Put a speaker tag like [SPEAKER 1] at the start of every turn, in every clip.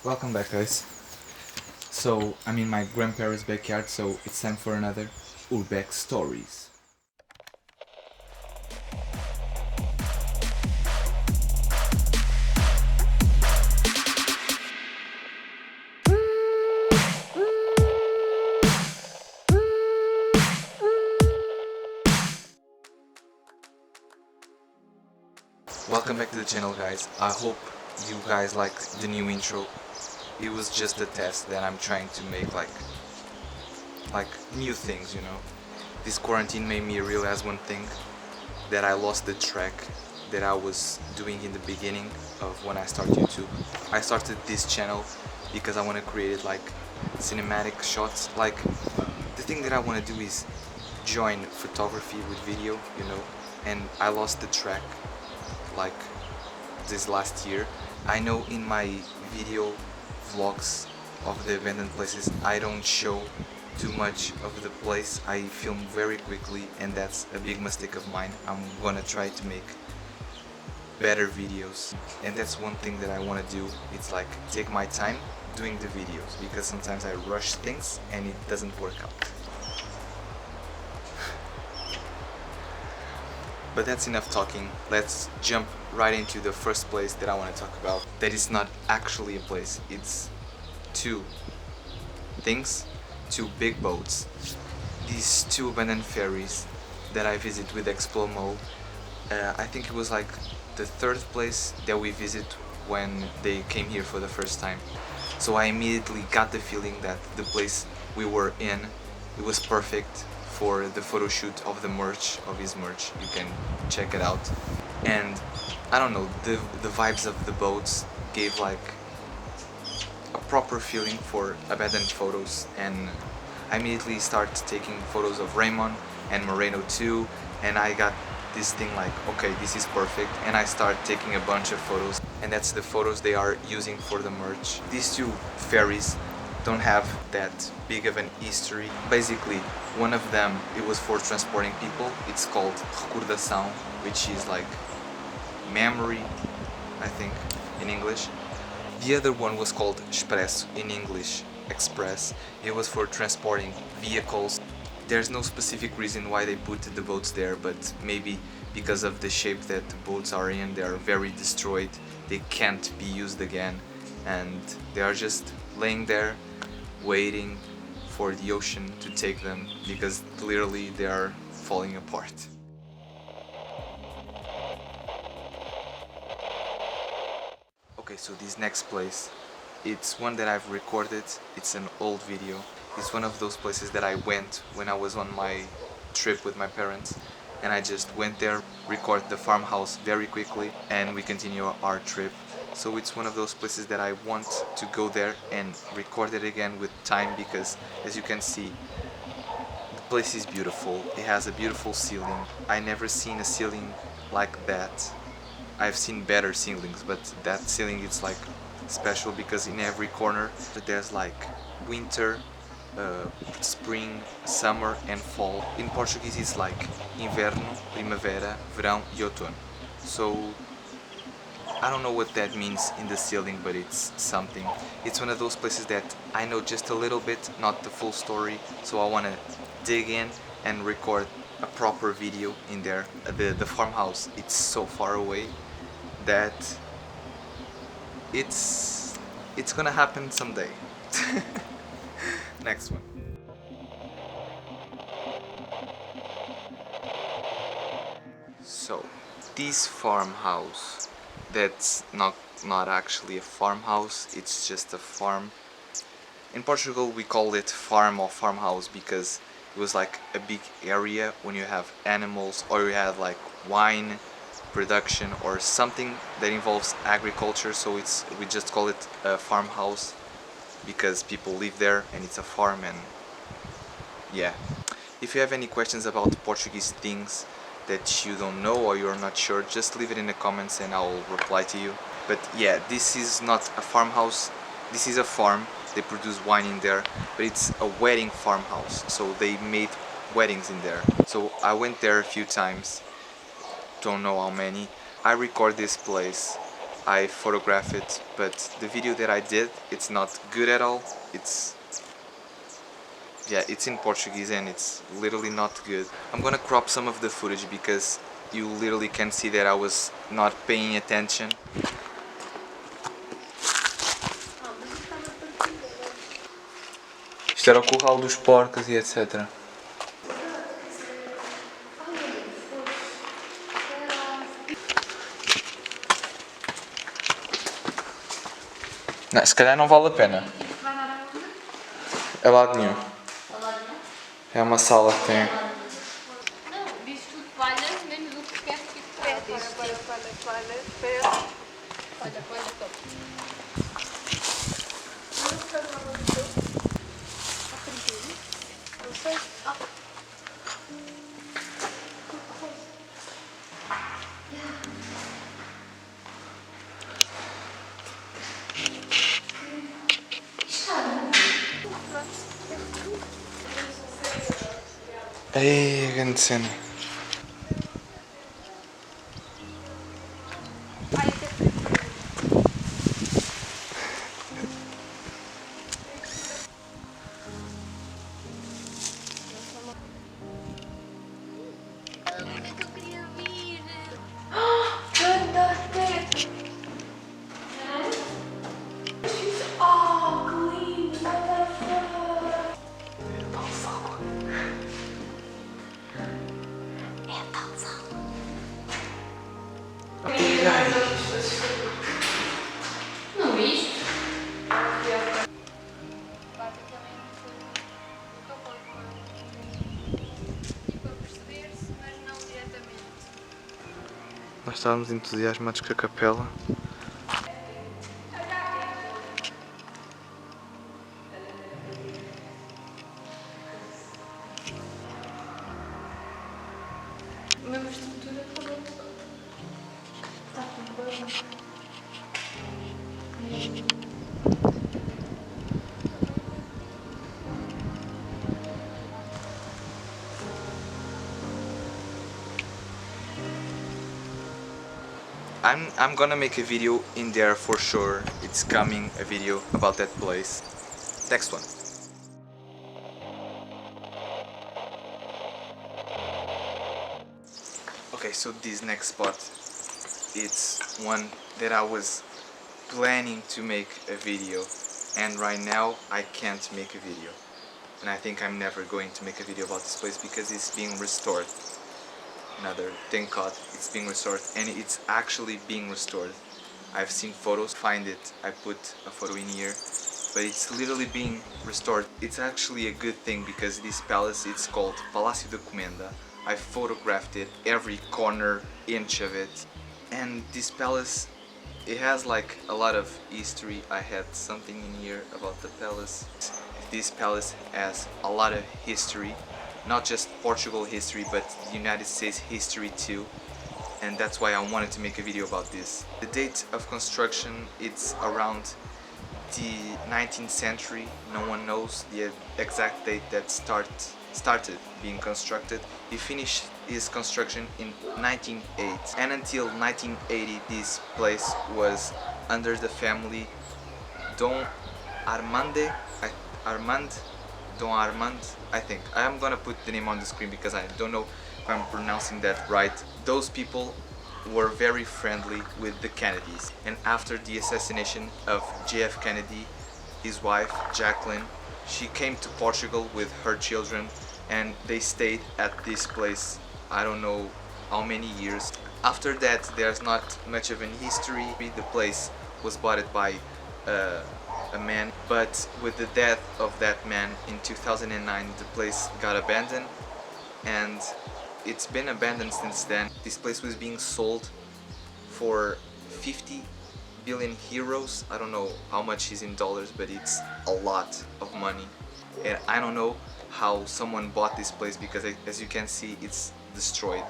[SPEAKER 1] Welcome back, guys. So, I'm in my grandparents' backyard, so it's time for another Urbex Stories. Welcome back to the channel, guys. I hope you guys like the new intro. It was just a test that I'm trying to make like new things, you know. This quarantine made me realize one thing, that I lost the track that I was doing in the beginning of when I started YouTube. I started this channel because I want to create it like cinematic shots. Like the thing that I want to do is join photography with video, you know, and I lost the track like this last year. I know in my video vlogs of the abandoned places I don't show too much of the place. I film very quickly, and that's a big mistake of mine. I'm gonna try to make better videos, and that's one thing that I want to do. It's like take my time doing the videos, because sometimes I rush things and it doesn't work out. But that's enough talking. Let's jump right into the first place that I want to talk about. That is not actually a place. It's two things, two big boats. These two abandoned ferries that I visit with Explomo. I think it was like the third place that we visit when they came here for the first time. So I immediately got the feeling that the place we were in, it was perfect for the photo shoot of the merch, of his merch. You can check it out. And I don't know, the vibes of the boats gave like a proper feeling for abandoned photos, and I immediately started taking photos of Raymond and Moreno too, and I got this thing like, okay, this is perfect, and I started taking a bunch of photos, and that's the photos they are using for the merch. These two ferries don't have that big of an history. Basically, one of them, it was for transporting people. It's called Recordação, which is like memory, I think, in English. The other one was called Expresso, in English, Express. It was for transporting vehicles. There's no specific reason why they put the boats there, but maybe because of the shape that the boats are in, they are very destroyed. They can't be used again, and they are just laying there waiting for the ocean to take them, because clearly they are falling apart. Okay, so this next place, it's one that I've recorded. It's an old video. It's one of those places that I went when I was on my trip with my parents, and I just went there, recorded the farmhouse very quickly, and we continue our trip. So it's one of those places that I want to go there and record it again with time, because as you can see, the place is beautiful. It has a beautiful ceiling. I never seen a ceiling like that. I've seen better ceilings, but that ceiling is like special, because in every corner there's like winter, spring, summer and fall. In Portuguese it's like inverno, primavera, verão e outono. So I don't know what that means in the ceiling, but it's something. It's one of those places that I know just a little bit, not the full story, so I want to dig in and record a proper video in there. The farmhouse, it's so far away that it's gonna happen someday. Next one. So this farmhouse, that's not actually a farmhouse, it's just a farm. In Portugal we call it farm or farmhouse because it was like a big area when you have animals, or you have like wine production or something that involves agriculture. So we just call it a farmhouse because people live there and it's a farm. And yeah, if you have any questions about Portuguese things that you don't know or you're not sure, just leave it in the comments and I'll reply to you. But yeah, this is not a farmhouse, this is a farm. They produce wine in there, but it's a wedding farmhouse, so they made weddings in there. So I went there a few times, don't know how many. I record this place I photograph it, but the video that I did, it's not good at all. It's it's in Portuguese and it's literally not good. I'm gonna crop some of the footage because you literally can see that I was not paying attention. Isto era o curral dos porcos e etc. Não, se calhar não vale a pena. É lado nenhum. É uma sala que tem.
[SPEAKER 2] Não, diz tudo palha, menos o que quer que pede.
[SPEAKER 3] Palha.
[SPEAKER 2] Olha, top.
[SPEAKER 3] Não sei.
[SPEAKER 1] Ei, grande cena.
[SPEAKER 2] Eu queria vir. Não viste?
[SPEAKER 1] Nós estávamos entusiasmados com a capela.
[SPEAKER 3] Mesmo estrutura toda. Está tudo bem.
[SPEAKER 1] I'm gonna make a video in there for sure. It's coming, a video about that place. Next one. Okay, so this next spot, it's one that I was planning to make a video, and right now I can't make a video. And I think I'm never going to make a video about this place because it's being restored. Thank God, it's being restored, and it's actually being restored. I've seen photos, find it, I put a photo in here, but it's literally being restored. It's actually a good thing because this palace, it's called Palacio da Comenda. I photographed it, every corner, inch of it, and this palace, it has like a lot of history. I had something in here about the palace. This palace has a lot of history. Not just Portugal history, but the United States history too, and that's why I wanted to make a video about this. The date of construction, it's around the 19th century. No one knows the exact date that started being constructed. He finished his construction in 1908, and until 1980 this place was under the family Don Armand, I think. I am gonna put the name on the screen because I don't know if I'm pronouncing that right. Those people were very friendly with the Kennedys, and after the assassination of JF Kennedy, his wife Jacqueline, she came to Portugal with her children, and they stayed at this place I don't know how many years. After that there's not much of an history. The place was bought by a man, but with the death of that man in 2009 the place got abandoned, and it's been abandoned since then. This place was being sold for 50 billion euros. I don't know how much is in dollars, but it's a lot of money, and I don't know how someone bought this place because as you can see it's destroyed,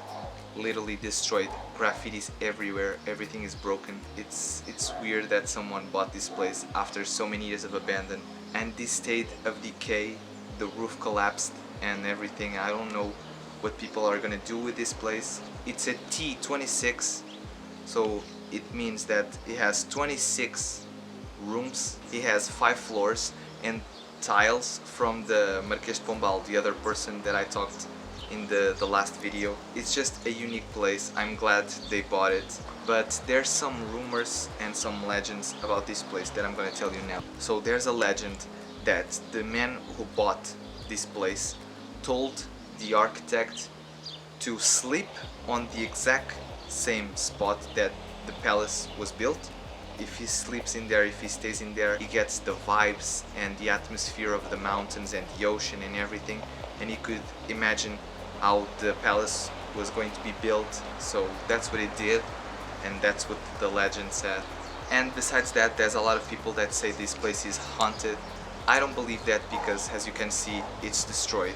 [SPEAKER 1] literally destroyed. Graffitis everywhere, everything is broken. It's weird that someone bought this place after so many years of abandon, and this state of decay, the roof collapsed and everything. I don't know what people are gonna do with this place. It's a T26, so it means that it has 26 rooms, it has 5 floors, and tiles from the Marquês de Pombal, the other person that I talked in the last video. It's just a unique place. I'm glad they bought it. But there's some rumors and some legends about this place that I'm gonna tell you now. So there's a legend that the man who bought this place told the architect to sleep on the exact same spot that the palace was built. If he sleeps in there, if he stays in there, he gets the vibes and the atmosphere of the mountains and the ocean and everything, and he could imagine how the palace was going to be built. So that's what he did, and that's what the legend said. And besides that, there's a lot of people that say this place is haunted. I don't believe that because, as you can see, it's destroyed.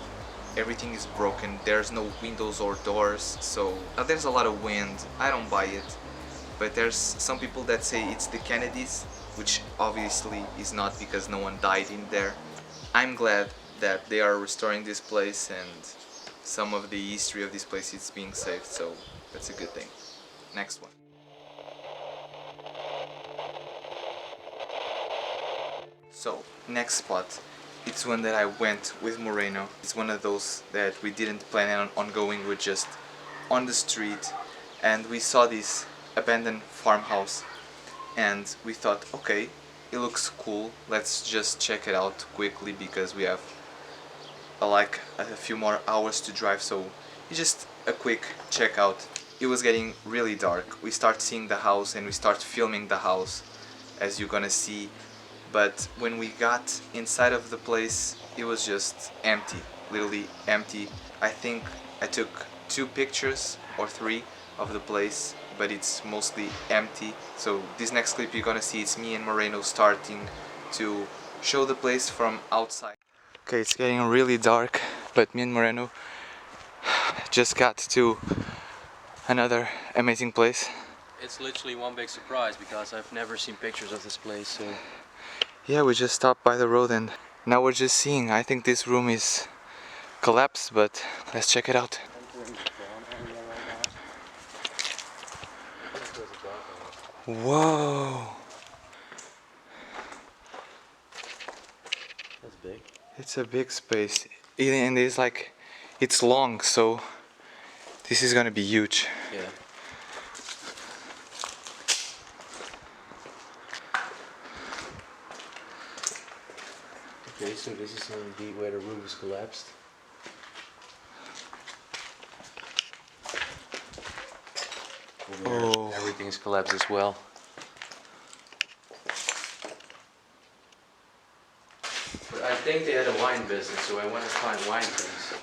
[SPEAKER 1] Everything is broken, there's no windows or doors, so there's a lot of wind. I don't buy it. But there's some people that say it's the Kennedys, which obviously is not because no one died in there. I'm glad that they are restoring this place and some of the history of this place is being saved, so that's a good thing. Next one. So, next spot. It's one that I went with Moreno. It's one of those that we didn't plan on going, we're just on the street and we saw this abandoned farmhouse and we thought, okay, it looks cool, let's just check it out quickly because we have like a few more hours to drive, so it's just a quick check out. It was getting really dark. We start seeing the house and we start filming the house, as you're gonna see. But when we got inside of the place, it was just empty, literally empty. I think I took 2 pictures or 3 of the place, but it's mostly empty. So this next clip you're gonna see, it's me and Moreno starting to show the place from outside. Okay, it's getting really dark, but me and Moreno just got to another amazing place.
[SPEAKER 4] It's literally one big surprise because I've never seen pictures of this place, so...
[SPEAKER 1] Yeah, we just stopped by the road and now we're just seeing. I think this room is collapsed, but let's check it out. Whoa!
[SPEAKER 4] That's big.
[SPEAKER 1] It's a big space, and it's like, it's long, so this is gonna be huge.
[SPEAKER 4] Yeah. Okay, so this is indeed where the roof is collapsed.
[SPEAKER 1] Oh.
[SPEAKER 4] Everything is collapsed as well. But I think they had a wine business, so I want to find wine things.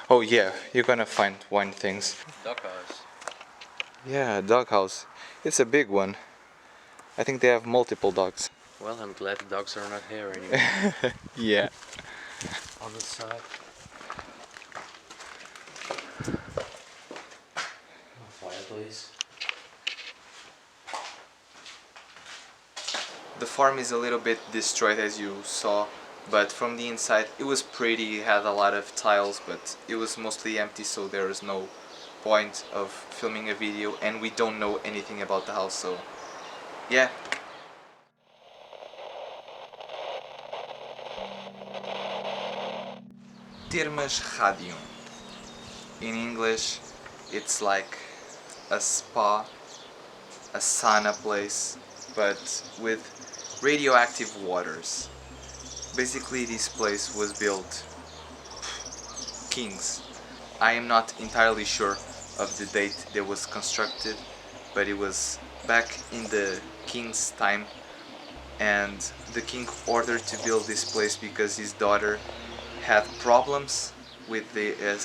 [SPEAKER 1] Oh yeah, you're gonna find wine things.
[SPEAKER 4] Duckhouse.
[SPEAKER 1] Yeah, doghouse. It's a big one. I think they have multiple dogs.
[SPEAKER 4] Well, I'm glad the dogs are not here anymore.
[SPEAKER 1] Yeah.
[SPEAKER 4] On the side. Fireplace.
[SPEAKER 1] The farm is a little bit destroyed, as you saw, but from the inside it was pretty. It had a lot of tiles, but it was mostly empty, so there is no point of filming a video, and we don't know anything about the house, so yeah. Termas Radium. In English, it's like a spa, a sauna place, but with radioactive waters. Basically, this place was built kings. I am not entirely sure of the date that was constructed, but it was back in the king's time, and the king ordered to build this place because his daughter had problems with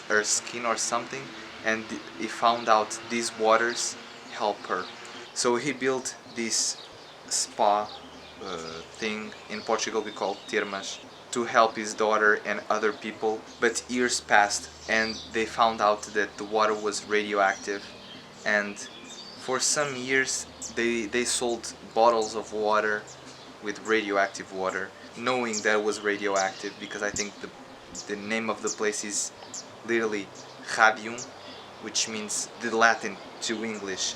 [SPEAKER 1] her skin or something, and he found out these waters help her. So he built this spa thing. In Portugal we call Termas, to help his daughter and other people. But years passed and they found out that the water was radioactive, and for some years they sold bottles of water with radioactive water, knowing that it was radioactive, because I think the name of the place is literally Radium, which means the Latin to English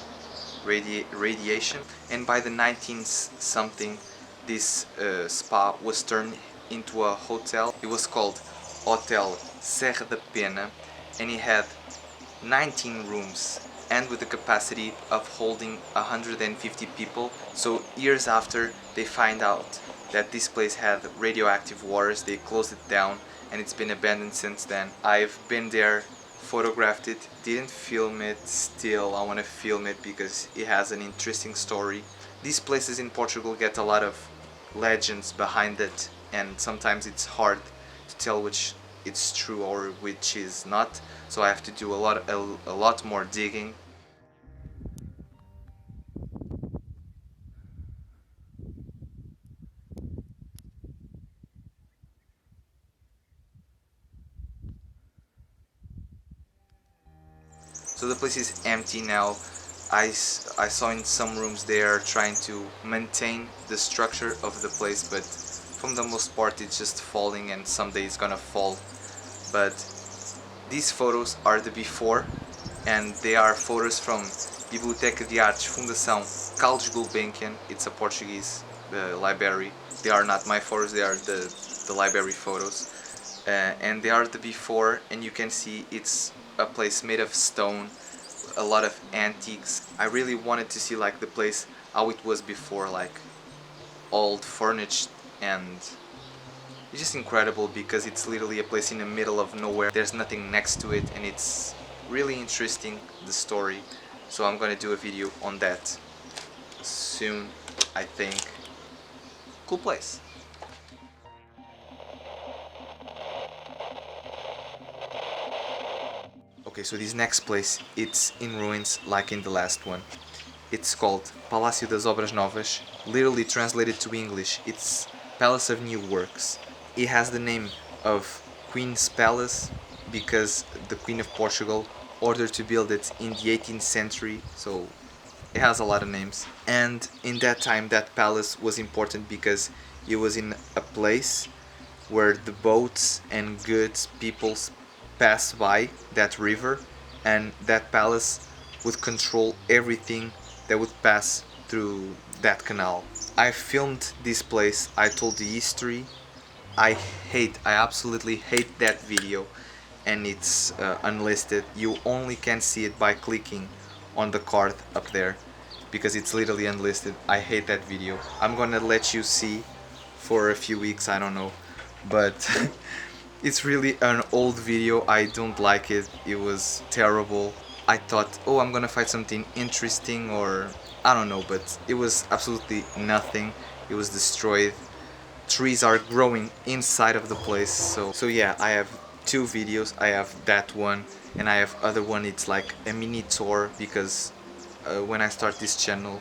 [SPEAKER 1] radiation, and by the 19th something this spa was turned into a hotel. It was called Hotel Serra da Pena, and it had 19 rooms and with the capacity of holding 150 people. So years after they find out that this place had radioactive waters, they closed it down and it's been abandoned since then. I've been there, photographed it, didn't film it. Still I want to film it because it has an interesting story. These places in Portugal get a lot of legends behind it, and sometimes it's hard to tell which it's true or which is not, so I have to do a lot more digging. So the place is empty now. I saw in some rooms they are trying to maintain the structure of the place, but from the most part it's just falling and someday it's gonna fall. But these photos are the before, and they are photos from Biblioteca de Artes Fundação Carlos Gulbenkian. It's a Portuguese library. They are not my photos, they are the library photos. And they are the before, and you can see it's a place made of stone, a lot of antiques. I really wanted to see like the place how it was before, like old furnished, and it's just incredible because it's literally a place in the middle of nowhere. There's nothing next to it, and it's really interesting, the story. So I'm gonna do a video on that soon, I think. Cool place. Okay, so this next place, it's in ruins like in the last one. It's called Palacio das Obras Novas. Literally translated to English, it's Palace of New Works. It has the name of Queen's Palace because the Queen of Portugal ordered to build it in the 18th century, so it has a lot of names. And in that time that palace was important because it was in a place where the boats and goods, peoples pass by that river, and that palace would control everything that would pass through that canal. I filmed this place, I told the history. I absolutely hate that video, and it's unlisted. You only can see it by clicking on the card up there because it's literally unlisted. I hate that video. I'm gonna let you see for a few weeks, I don't know, but it's really an old video. I don't like it. It was terrible. I thought, oh, I'm gonna find something interesting, or I don't know, but it was absolutely nothing. It was destroyed. Trees are growing inside of the place. So yeah, I have two videos. I have that one and I have other one. It's like a mini tour because when I start this channel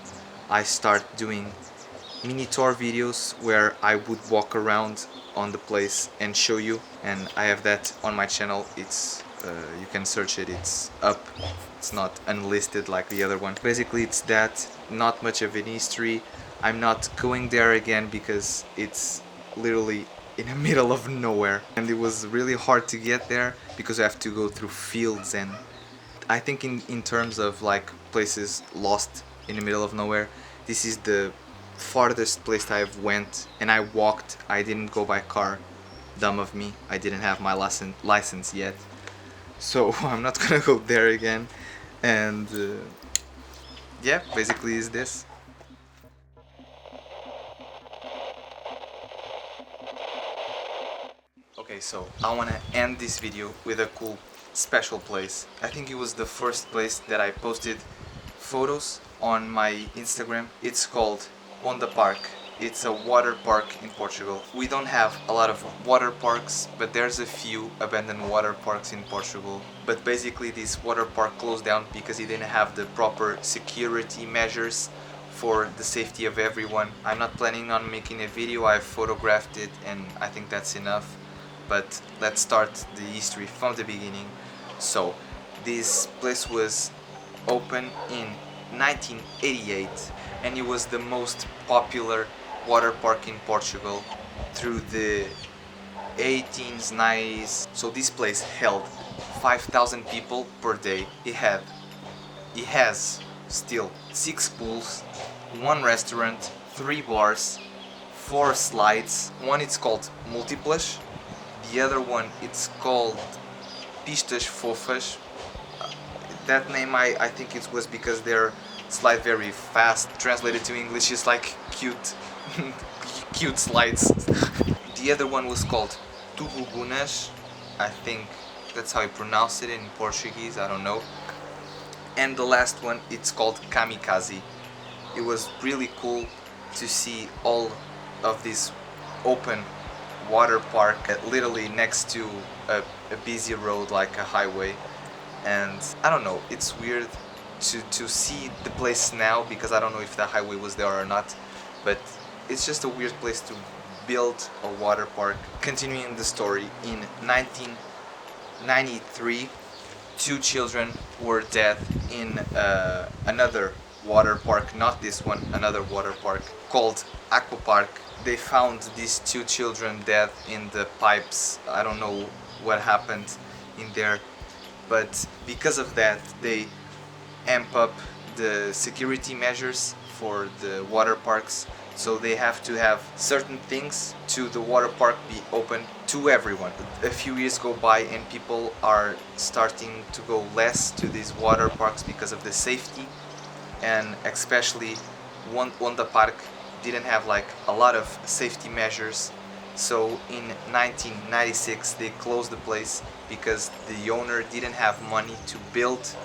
[SPEAKER 1] I start doing mini tour videos where I would walk around on the place and show you, and I have that on my channel. It's you can search it, it's up, it's not unlisted like the other one. Basically it's that, not much of an history. I'm not going there again because it's literally in the middle of nowhere and it was really hard to get there because I have to go through fields, and I think in terms of like places lost in the middle of nowhere, this is the farthest place I've went, and I walked. I didn't go by car. Dumb of me. I didn't have my license yet, so I'm not gonna go there again. And yeah, basically is this. Okay, so I wanna end this video with a cool special place. I think it was the first place that I posted photos on my Instagram. It's called Ondaparque. It's a water park in Portugal. We don't have a lot of water parks, but there's a few abandoned water parks in Portugal. But basically this water park closed down because it didn't have the proper security measures for the safety of everyone. I'm not planning on making a video. I've photographed it and I think that's enough. But let's start the history from the beginning. So this place was opened in 1988 and it was the most popular water park in Portugal through the 18s, 90s. So this place held 5,000 people per day. It has still 6 pools, 1 restaurant, 3 bars, 4 slides. One it's called Múltiplas, the other one it's called Pistas Fofas. That name I think it was because they're slide very fast. Translated to English is like cute cute slides. The other one was called Tububunas. I think that's how you pronounce it in Portuguese, I don't know. And the last one, it's called Kamikaze. It was really cool to see all of this open water park literally next to a busy road like a highway. And I don't know, it's weird to see the place now because I don't know if the highway was there or not, but it's just a weird place to build a water park. Continuing the story, in 1993 2 children were dead in another water park, not this one, another water park called Aquapark. They found these 2 children dead in the pipes. I don't know what happened in there, but because of that they amp up the security measures for the water parks, so they have to have certain things to the water park be open to everyone. A few years go by and people are starting to go less to these water parks because of the safety, and especially Ondaparque didn't have like a lot of safety measures. So in 1996 they closed the place because the owner didn't have money to build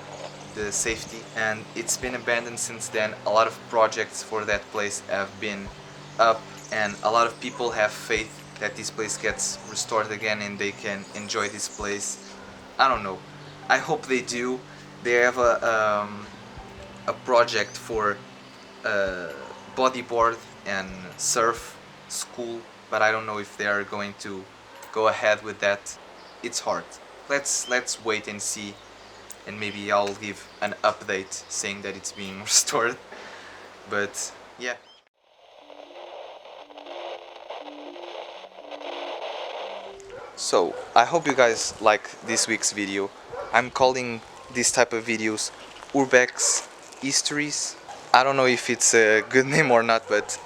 [SPEAKER 1] the safety, and it's been abandoned since then. A lot of projects for that place have been up, and a lot of people have faith that this place gets restored again and they can enjoy this place. I don't know, I hope they do. They have a project for bodyboard and surf school, but I don't know if they are going to go ahead with that. It's hard. Let's wait and see, and maybe I'll give an update saying that it's being restored. But yeah. So I hope you guys like this week's video. I'm calling this type of videos Urbex Stories. I don't know if it's a good name or not, but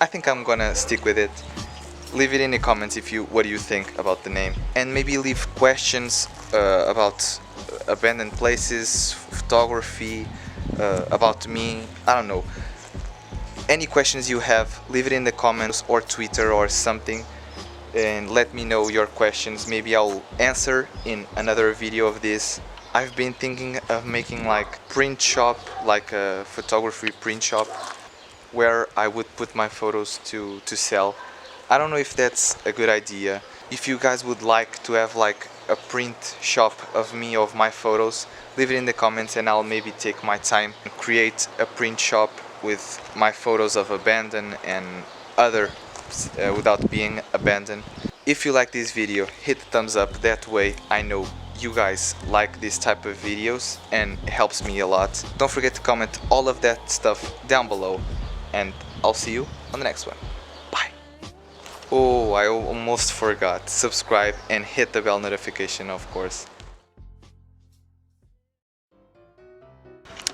[SPEAKER 1] I think I'm gonna stick with it. Leave it in the comments what do you think about the name, and maybe leave questions about abandoned places, photography, about me. I don't know, any questions you have, leave it in the comments or Twitter or something, and let me know your questions. Maybe I'll answer in another video of this. I've been thinking of making like print shop, like a photography print shop where I would put my photos to sell. I don't know if that's a good idea. If you guys would like to have like a print shop of me, of my photos, leave it in the comments and I'll maybe take my time and create a print shop with my photos of abandoned and other without being abandoned. If you like this video, hit the thumbs up, that way I know you guys like this type of videos and it helps me a lot. Don't forget to comment all of that stuff down below, and I'll see you on the next one. Oh, I almost forgot. Subscribe and hit the bell notification, of course.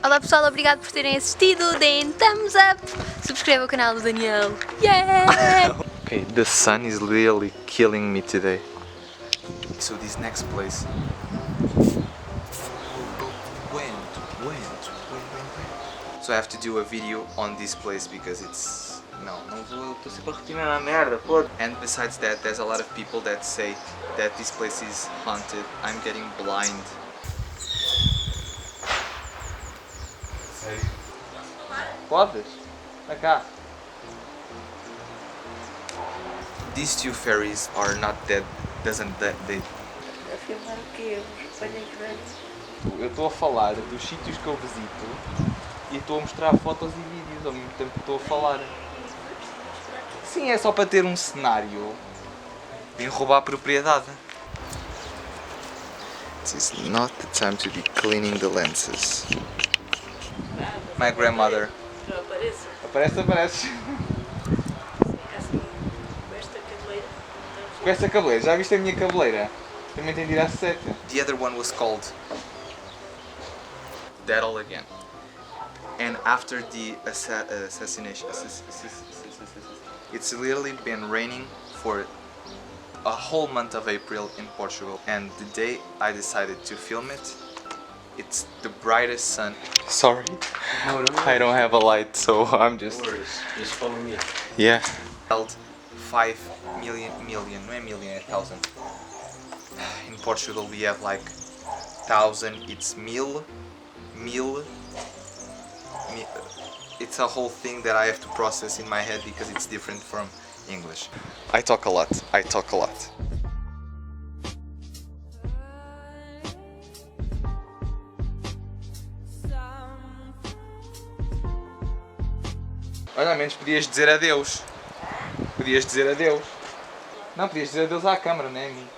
[SPEAKER 3] Olá pessoal, obrigado por terem assistido, deem thumbs up, subscreva o canal do Daniel. Yeah!
[SPEAKER 1] Okay, the sun is literally killing me today. So this next place. So I have to do a video on this place because it's... No, estou sempre a repetir na merda, pô. And besides that, there's a lot of people that say that this place is haunted. I'm getting blind. Sério? Podes? Vai cá. These 2 ferries are not dead. Doesn't that they?
[SPEAKER 3] A filmar o quê? Olha que velho.
[SPEAKER 1] Eu estou a falar dos sítios que eu visito e estou a mostrar fotos e vídeos ao mesmo tempo que estou a falar. Sim, é só para ter um cenário. Vim roubar a propriedade. This is not the time to be cleaning the lenses. My grandmother. Aparece. Com esta cabeleira. Já viste a minha cabeleira? Também tem de ir à seta. The other one was called That All Again. And after the assassination, it's literally been raining for a whole month of April in Portugal. And the day I decided to film it, it's the brightest sun. Sorry,
[SPEAKER 4] No,
[SPEAKER 1] I don't have a light, so I'm just...
[SPEAKER 4] No worries. Just follow me.
[SPEAKER 1] Yeah. Held 5 million, no é million, é thousand. In Portugal we have like 1,000, it's mil. It's a whole thing that I have to process in my head because it's different from English. I talk a lot. Olha, ao menos podias dizer adeus. Não, podias dizer adeus à câmara, não é a mim.